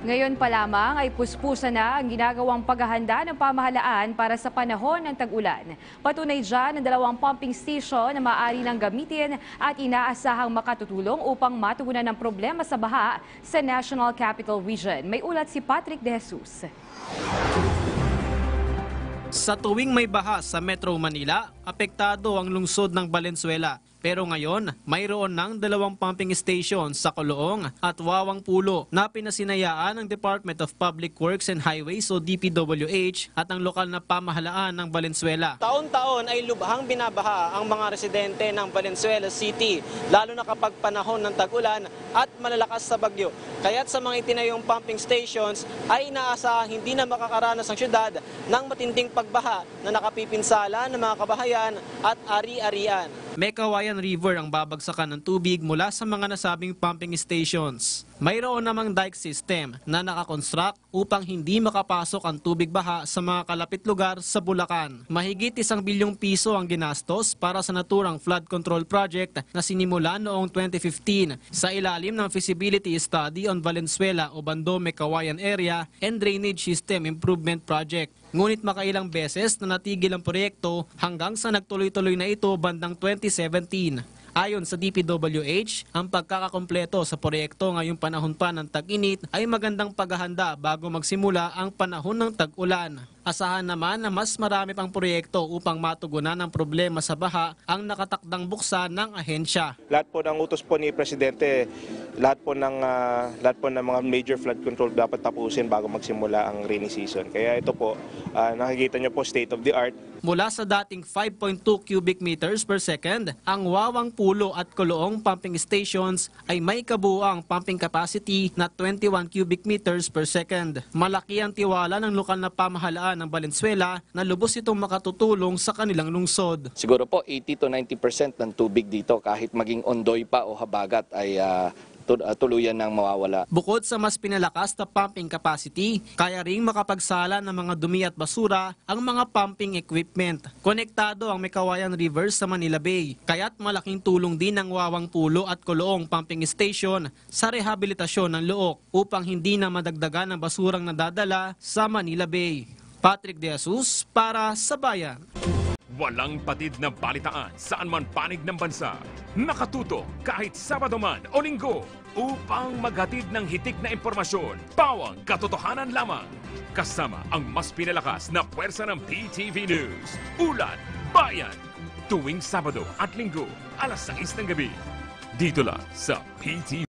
Ngayon pa lamang ay puspusa na ang ginagawang paghahanda ng pamahalaan para sa panahon ng tag-ulan. Patunay dyan ang 2 pumping station na maaari nang gamitin at inaasahang makatutulong upang matugunan ang problema sa baha sa National Capital Region. May ulat si Patrick De Jesus. Sa tuwing may baha sa Metro Manila, apektado ang lungsod ng Valenzuela. Pero ngayon, mayroon ng 2 pumping station sa Coloong at Wawang Pulo na pinasinayaan ng Department of Public Works and Highways o DPWH at ang lokal na pamahalaan ng Valenzuela. Taon-taon ay lubhang binabaha ang mga residente ng Valenzuela City, lalo na kapag panahon ng tag-ulan at malalakas sa bagyo. Kaya't sa mga itinayong pumping stations ay inaasahang hindi na makakaranas ang syudad ng matinding pagbaha na nakapipinsala ng mga kabahayan at ari-arian. Mekawayan River ang babagsakan ng tubig mula sa mga nasabing pumping stations. Mayroon namang dike system na nakakonstruct upang hindi makapasok ang tubig baha sa mga kalapit lugar sa Bulacan. Mahigit 1 bilyong piso ang ginastos para sa naturang flood control project na sinimula noong 2015 sa ilalim ng Feasibility Study on Valenzuela o Bando Mekawayan Area and Drainage System Improvement Project. Ngunit makailang beses na natigil ang proyekto hanggang sa nagtuloy-tuloy na ito bandang 2017. Ayon sa DPWH, ang pagkakakompleto sa proyekto ngayong panahon pa ng tag-init ay magandang paghahanda bago magsimula ang panahon ng tag-ulan. Asahan naman na mas marami pang proyekto upang matugunan ang problema sa baha ang nakatakdang buksan ng ahensya. Lahat po ng utos po ni Presidente, lahat po ng mga major flood control dapat tapusin bago magsimula ang rainy season. Kaya ito po, nakikita nyo po state of the art. Mula sa dating 5.2 cubic meters per second, ang Wawang Pulo at Coloong pumping stations ay may kabuuang pumping capacity na 21 cubic meters per second. Malaki ang tiwala ng lokal na pamahalaan ng Valenzuela na lubos itong makatutulong sa kanilang lungsod. Siguro po 80 to 90% ng tubig dito kahit maging ondoy pa o habagat ay tuluyan ng mawawala. Bukod sa mas pinalakas na pumping capacity, kaya ring makapagsala ng mga dumi at basura ang mga pumping equipment. Konektado ang Mekawayan River sa Manila Bay, kaya't malaking tulong din ang Wawang Pulo at Coloong pumping station sa rehabilitasyon ng Look upang hindi na madagdagan ang basurang nadadala sa Manila Bay. Patrick De Jesus para sa Bayan. Walang patid na balitaan saan man panig ng bansa. Nakatuto kahit Sabado man o Linggo upang maghatid ng hitik na impormasyon. Pawang katotohanan lamang. Kasama ang mas pinalakas na puwersa ng PTV News. Ulat, Bayan. Tuwing Sabado at Linggo, alas 6 ng gabi. Dito lang sa PTV.